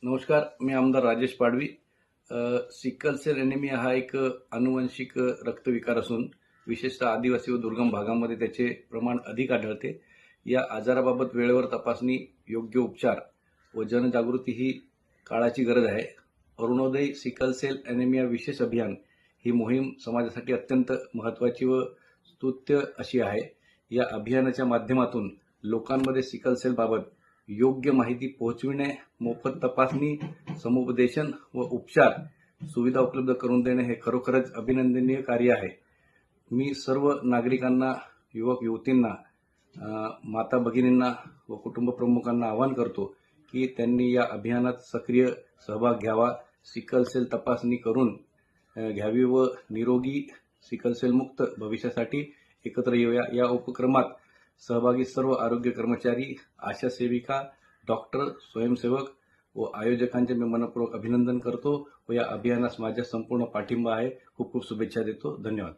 नमस्कार, मी आमदार Rajesh Padvi. Sickle cell anaemia हा एक अनुवंशिक रक्तविकार असून विशेषतः आदिवासी व दुर्गम भागामध्ये त्याचे प्रमाण अधिक आढळते. या आजाराबाबत वेळेवर तपासणी, योग्य उपचार व जनजागृती ही काळाची गरज आहे. अरुणोदय सिकल सेल एनिमिया विशेष अभियान ही मोहीम समाजासाठी अत्यंत महत्त्वाची व स्तुत्य अशी आहे. या अभियानाच्या माध्यमातून लोकांमध्ये सिकल सेल बाबत योग्य माहिती पोहोचविणे, मोफत तपासणी, समुपदेशन व उपचार सुविधा उपलब्ध करून देणे हे खरोखरच अभिनंदनीय कार्य आहे. मी सर्व नागरिकांना, युवक युवतींना, माता भगिनींना व कुटुंब प्रमुखांना आवाहन करतो की त्यांनी या अभियानात सक्रिय सहभाग घ्यावा, सिकल सेल तपासणी करून घ्यावी व निरोगी सिकल सेल मुक्त भविष्यासाठी एकत्र येऊया. या उपक्रमात सहभागी सर्व आरोग्य कर्मचारी, आशा सेविका, डॉक्टर, स्वयंसेवक व आयोजकांचे मी मनपूर्वक अभिनंदन करतो व या अभियानास माझा संपूर्ण पाठिंबा आहे. खूप खूप शुभेच्छा देतो. धन्यवाद.